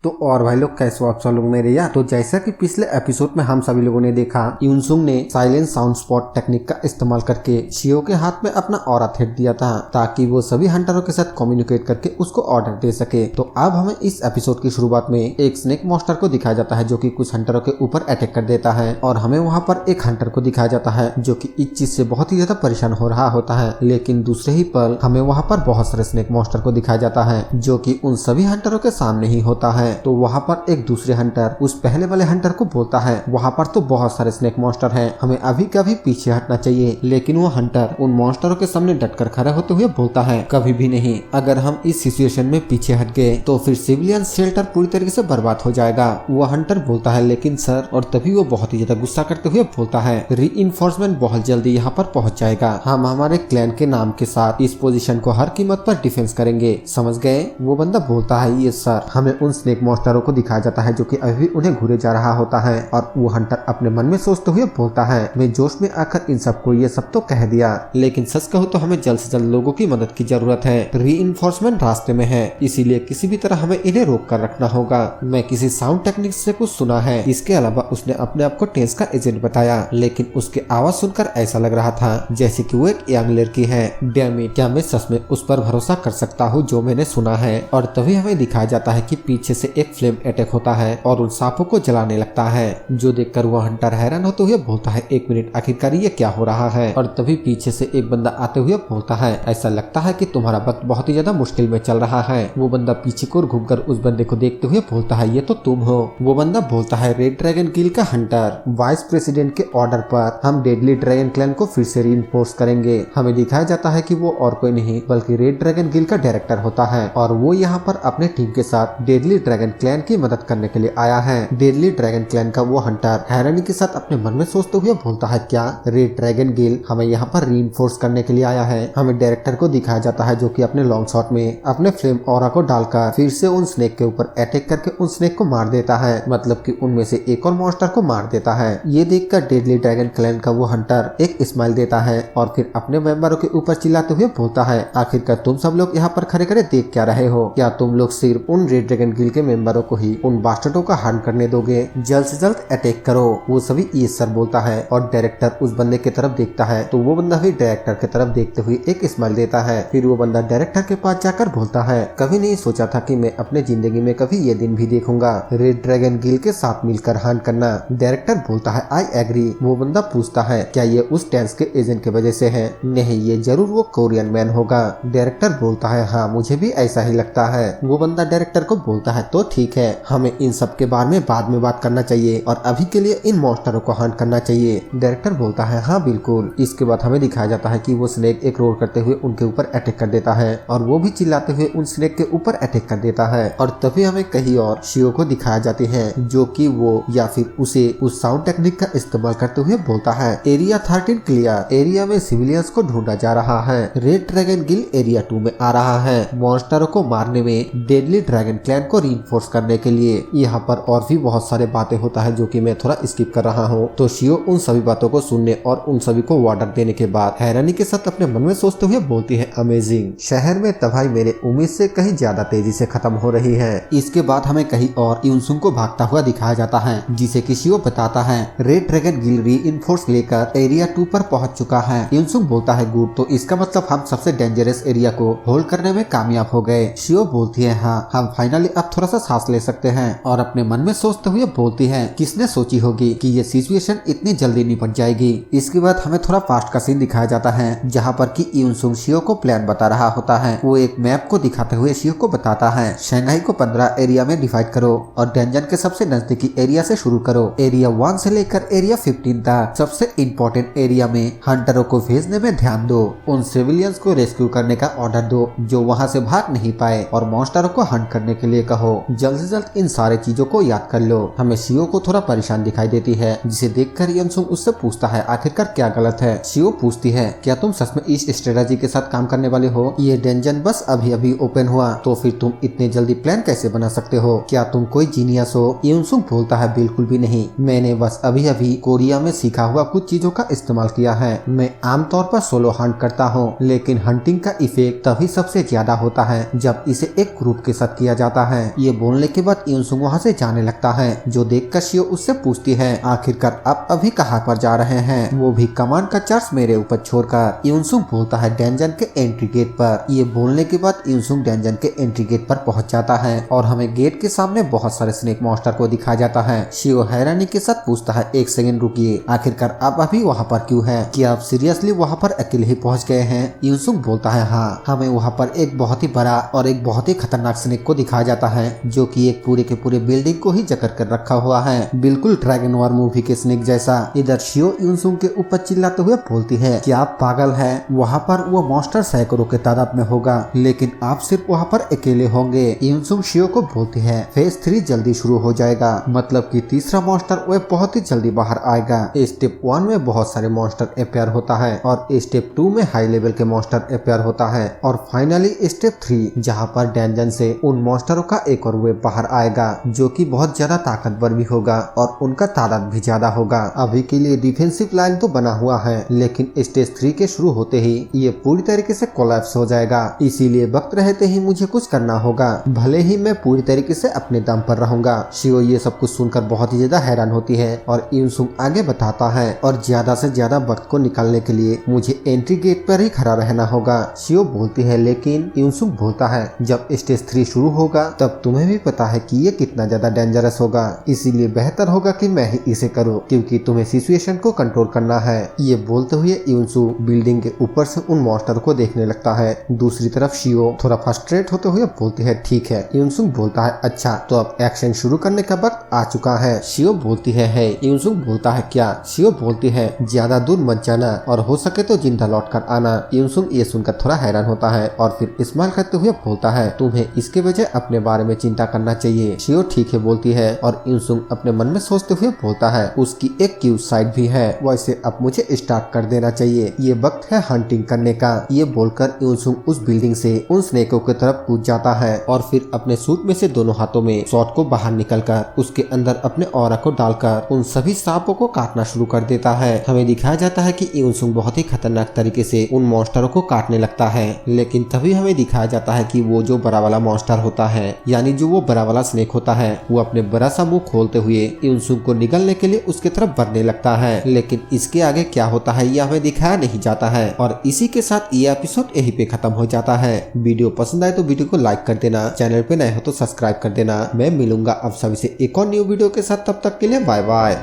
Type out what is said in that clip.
तो और भाई लोग कैसे हो आप सब लोग मेरे यार। तो जैसा कि पिछले एपिसोड में हम सभी लोगों ने देखा, यूनसुंग ने साइलेंट साउंड स्पॉट टेक्निक का इस्तेमाल करके शियो के हाथ में अपना ऑरा थ्रेड दिया था ताकि वो सभी हंटरों के साथ कम्युनिकेट करके उसको ऑर्डर दे सके। तो अब हमें इस एपिसोड की शुरुआत में एक स्नेक मॉन्स्टर को दिखाया जाता है जो कि कुछ हंटरों के ऊपर अटैक कर देता है और हमें वहाँ पर एक हंटर को दिखाया जाता है जो कि इस चीज से बहुत ही ज्यादा परेशान हो रहा होता है। लेकिन दूसरे ही पल हमें वहाँ पर बहुत सारे स्नेक मॉन्स्टर को दिखाया जाता है जो कि उन सभी हंटरों के सामने ही होता है। तो वहाँ पर एक दूसरे हंटर उस पहले वाले हंटर को बोलता है वहाँ पर तो बहुत सारे स्नेक मॉन्स्टर हैं, हमें अभी कभी पीछे हटना चाहिए। लेकिन वो हंटर उन मॉन्स्टरों के सामने डटकर खड़ा होते हुए बोलता है कभी भी नहीं, अगर हम इस सिचुएशन में पीछे हट गए तो फिर सिविलियन शेल्टर पूरी तरीके से बर्बाद हो जाएगा। वो हंटर बोलता है लेकिन सर, और तभी वो बहुत ही ज्यादा गुस्सा करते हुए बोलता है रीइंफोर्समेंट बहुत जल्दी यहाँ पर पहुँच जाएगा, हम हमारे क्लैन के नाम के साथ इस पोजीशन को हर कीमत पर डिफेंस करेंगे, समझ गए। वो बंदा बोलता है ये सर। हमें उन स्नेक मॉन्स्टरों को दिखाया जाता है जो कि अभी उन्हें घूरे जा रहा होता है और वो हंटर अपने मन में सोचते हुए बोलता है मैं जोश में आकर इन सबको ये सब तो कह दिया, लेकिन सच कहूँ तो हमें जल्द से जल्द लोगों की मदद की जरूरत है, रीइंफोर्समेंट रास्ते में है, इसीलिए किसी भी तरह हमें इन्हें रोक कर रखना होगा। मैं किसी साउंड टेक्निक से कुछ सुना है। इसके अलावा उसने अपने आप को टेंस का एजेंट बताया, लेकिन उसकी आवाज सुनकर ऐसा लग रहा था जैसे कि वो एक यंग लड़की है। डैम इट, क्या मैं सच में उस पर भरोसा कर सकता हूँ जो मैंने सुना है। और तभी हमें दिखाया जाता है कि पीछे से एक फ्लेम अटैक होता है और उन सांपों को जलाने लगता है, जो देखकर वह हंटर हैरान होते हुए बोलता है एक मिनट, आखिरकार ये क्या हो रहा है। और तभी पीछे से एक बंदा आते हुए बोलता है ऐसा लगता है कि तुम्हारा वक्त बहुत ही ज्यादा मुश्किल में चल रहा है। वो बंदा पीछे को घूमकर उस बंदे को देखते हुए बोलता है ये तो तुम हो। वो बंदा बोलता है रेड ड्रैगन गिल्ड का हंटर, वाइस प्रेसिडेंट के ऑर्डर पर हम डेडली ड्रैगन क्लैन को फिर से रीइंफोर्स करेंगे। हमें दिखाया जाता है कि वो और कोई नहीं बल्कि रेड ड्रैगन गिल्ड का डायरेक्टर होता है और वो यहाँ पर अपने टीम के साथ डेडली ड्रैगन क्लैन की मदद करने के लिए आया है। डेडली ड्रैगन क्लैन का वो हंटर हैरानी के साथ अपने मन में सोचते हुए बोलता है क्या रेड ड्रैगन गिल्ड हमें यहाँ पर रीइंफोर्स करने के लिए आया है। हमें डायरेक्टर को दिखाया जाता है जो कि अपने लॉन्ग शॉट में अपने फ्लेम ऑरा को डालकर फिर से उन स्नेक के ऊपर अटैक करके उन स्नेक को मार देता है, मतलब कि उनमें से एक और मॉन्स्टर को मार देता है। ये देखकर डेडली ड्रैगन क्लैन का वो हंटर एक स्माइल देता है और फिर अपने मेंबरों के ऊपर चिल्लाते हुए बोलता है आखिरकार तुम सब लोग यहाँ पर खड़े खड़े देख क्या रहे हो, क्या तुम लोग सिर्फ उन रेड ड्रैगन गिल्ड के मेंबरों को ही उन बास्टर्डों का हार्म करने दोगे, जल्द से जल्द अटैक करो। वो सभी ये सर बोलता है और डायरेक्टर उस बंदे की तरफ देखता है तो वो बंदा भी डायरेक्टर की तरफ देखते हुए एक स्माइल देता है। फिर वो बंदा डायरेक्टर के पास जाकर बोलता है कभी नहीं सोचा था कि मैं अपने जिंदगी में कभी ये दिन भी देखूंगा, रेड ड्रैगन गिल्ड के साथ मिलकर हार्म करना। डायरेक्टर बोलता है आई एग्री। वो बंदा पूछता है क्या ये उस टेंस के एजेंट की वजह से है? नहीं, ये जरूर वो कोरियन मैन होगा। डायरेक्टर बोलता है हाँ मुझे भी ऐसा ही लगता है। वो बंदा डायरेक्टर को बोलता है तो ठीक है, हमें इन सब के बारे में बाद में बात करना चाहिए और अभी के लिए इन मॉन्स्टरों को हंट करना चाहिए। डायरेक्टर बोलता है हाँ बिल्कुल। इसके बाद हमें दिखाया जाता है कि वो स्नेक एक रोल करते हुए उनके ऊपर अटैक कर देता है और वो भी चिल्लाते हुए उन स्नेक के ऊपर अटैक कर देता है। और तभी हमें कहीं और शियो को दिखाया जाते हैं जो कि वो या फिर उसे उस साउंड टेक्निक का इस्तेमाल करते हुए बोलता है एरिया 13 क्लियर, एरिया में सिविलियंस को ढूंढा जा रहा है, रेड ड्रैगन गिल्ड एरिया 2 में आ रहा है मॉन्स्टरों को मारने में डेडली ड्रैगन क्लैन को रीइंफोर्स करने के लिए। यहाँ पर और भी बहुत सारे बातें होता है जो कि मैं थोड़ा स्किप कर रहा हूँ। तो शियो उन सभी बातों को सुनने और उन सभी को ऑर्डर देने के बाद हैरानी के साथ अपने मन में सोचते हुए बोलती है अमेजिंग, शहर में तबाही मेरे उम्मीद से कहीं ज्यादा तेजी से खत्म हो रही है। इसके बाद हमें कहीं और यूनसुंग को भागता हुआ दिखाया जाता है जिसे कि शियो बताता है रेड ड्रैगन गिल्ड रीइंफोर्स लेकर एरिया 2 पर पहुंच चुका है। यूनसुंग बोलता है गुड, तो इसका मतलब हम सबसे डेंजरस एरिया को होल्ड करने में कामयाब हो गए। शियो बोलती है हाँ, हम फाइनली अब थोड़ा सा सांस ले सकते हैं और अपने मन में सोचते हुए बोलती है किसने सोची होगी कि ये सिचुएशन इतनी जल्दी निपट जाएगी। इसके बाद हमें थोड़ा पास्ट का सीन दिखाया जाता है जहाँ पर कि यूनसुंग शियो को प्लान बता रहा होता है। वो एक मैप को दिखाते हुए शियो को बताता है शंघाई को 15 एरिया में डिवाइड करो और डेंजन के सबसे नजदीकी एरिया से शुरू करो, एरिया 1 से लेकर एरिया 15 तक सबसे इम्पोर्टेंट एरिया में हंटरों को भेजने में ध्यान दो, उन सिविलियंस को रेस्क्यू करने का ऑर्डर दो जो वहाँ से भाग नहीं पाए और मॉन्स्टरों को हंट करने के लिए कहो, जल्द से जल्द इन सारे चीजों को याद कर लो। हमें शियो को थोड़ा परेशान दिखाई देती है जिसे देखकर यूनसुंग उससे पूछता है आखिरकार क्या गलत है। शियो पूछती है क्या तुम सच में इस स्ट्रेटजी के साथ काम करने वाले हो? ये डेंजन बस अभी अभी ओपन हुआ तो फिर तुम इतने जल्दी प्लान कैसे बना सकते हो? क्या तुम कोई जीनियस हो? यूनसुंग बोलता है बिल्कुल भी नहीं, मैंने बस अभी अभी कोरिया में सीखा हुआ कुछ चीजों का इस्तेमाल किया है। मैं आमतौर पर सोलो हंट करता हूँ, लेकिन हंटिंग का इफेक्ट तभी सबसे ज्यादा होता है जब इसे एक ग्रुप के साथ किया जाता है। ये बोलने के बाद यूनसुंग वहाँ से जाने लगता है, जो देखकर शियो उससे पूछती है आखिरकार आप अभी कहाँ पर जा रहे हैं, वो भी कमान का चार्ज मेरे ऊपर छोड़कर। यूनसुंग बोलता है डेंजन के एंट्री गेट पर। ये बोलने के बाद यूनसुंग डेंजन के एंट्री गेट पर पहुंच जाता है और हमें गेट के सामने बहुत सारे स्नेक मॉन्स्टर को दिखाया जाता है। शियो हैरानी के साथ पूछता है एक सेकंड रुकिए, आखिरकार आप अभी वहाँ पर क्यों हैं? क्या आप सीरियसली वहाँ पर अकेले ही पहुँच गए हैं? यूनसुंग बोलता है हाँ, हमें वहाँ पर एक बहुत ही बड़ा और एक बहुत ही खतरनाक स्नेक को दिखाया जाता है, जो कि एक पूरे के पूरे बिल्डिंग को ही जकड़ कर रखा हुआ है, बिल्कुल ड्रैगन वॉर मूवी के स्नेक जैसा। इधर शियो यूनसुंग के ऊपर चिल्लाते हुए बोलती है कि आप पागल हैं, वहाँ पर वो मॉन्स्टर सैकड़ों के तादाद में होगा, लेकिन आप सिर्फ वहाँ पर अकेले होंगे। यूनसुंग शियो को बोलती है फेज 3 जल्दी शुरू हो जाएगा, मतलब कि तीसरा मॉन्स्टर वो बहुत ही जल्दी बाहर आएगा। स्टेप 1 में बहुत सारे मॉन्स्टर अपेयर होता है और स्टेप 2 में हाई लेवल के मॉन्स्टर अपेयर होता है और फाइनली स्टेप 3 जहाँ पर डेंजन से उन मॉन्स्टरों का एक और वेव बाहर आएगा, जो कि बहुत ज्यादा ताकतवर भी होगा और उनका तादाद भी ज्यादा होगा। अभी के लिए डिफेंसिव लाइन तो बना हुआ है, लेकिन स्टेज 3 के शुरू होते ही ये पूरी तरीके से कोलैप्स हो जाएगा, इसीलिए वक्त रहते ही मुझे कुछ करना होगा, भले ही मैं पूरी तरीके से अपने दम पर रहूंगा। शियो ये सब कुछ सुनकर बहुत ही ज्यादा हैरान होती है और यूनसुंग आगे बताता है और ज्यादा से ज्यादा वक्त को निकालने के लिए मुझे एंट्री गेट पर ही खड़ा रहना होगा। शियो बोलती है लेकिन यूनसुंग बोलता है जब स्टेज 3 शुरू होगा तब तुम्हें भी पता है कि ये कितना ज्यादा डेंजरस होगा, इसीलिए बेहतर होगा कि मैं ही इसे करूं, क्योंकि तुम्हें सिचुएशन को कंट्रोल करना है। ये बोलते हुए यूनसुंग बिल्डिंग के ऊपर से उन मॉन्स्टर को देखने लगता है। दूसरी तरफ शियो थोड़ा फ्रस्ट्रेट होते हुए बोलती है ठीक है। यूनसुंग बोलता है अच्छा, तो अब एक्शन शुरू करने का वक्त आ चुका है। शियो बोलती है यूनसुंग बोलता है क्या? शियो बोलती है ज्यादा दूर मत जाना और हो सके तो जिंदा लौट कर आना। यूनसुंग ये सुनकर थोड़ा हैरान होता है और फिर स्माइल करते हुए बोलता है तुम्हें इसके बजाय अपने बारे में चिंता करना चाहिए। शियो ठीक है बोलती है और यूनसुंग अपने मन में सोचते हुए बोलता है उसकी एक क्यूट साइड भी है, वैसे अब मुझे स्टार्ट कर देना चाहिए, ये वक्त है हंटिंग करने का। ये बोलकर यूनसुंग उस बिल्डिंग से उन स्नेकों की तरफ कूद जाता है और फिर अपने सूट में से दोनों हाथों में शॉट को बाहर निकलकर उसके अंदर अपने ऑरा को डालकर उन सभी सांपों को काटना शुरू कर देता है। हमें दिखाया जाता है कि यूनसुंग बहुत ही खतरनाक तरीके से उन मॉन्स्टरों को काटने लगता है, लेकिन तभी हमें दिखाया जाता है कि वो जो बड़ा वाला मॉन्स्टर होता है, यानी जो वो बड़ा वाला स्नेक होता है, वो अपने बड़ा सा मुंह खोलते हुए यूनसुंग को निगलने के लिए उसके तरफ बढ़ने लगता है। लेकिन इसके आगे क्या होता है ये हमें दिखाया नहीं जाता है और इसी के साथ ये एपिसोड यहीं पे खत्म हो जाता है। वीडियो पसंद आए तो वीडियो को लाइक कर देना, चैनल पे नए हो तो सब्सक्राइब कर देना। मैं मिलूंगा अब सभी से एक और न्यू वीडियो के साथ, तब तक के लिए बाय बाय।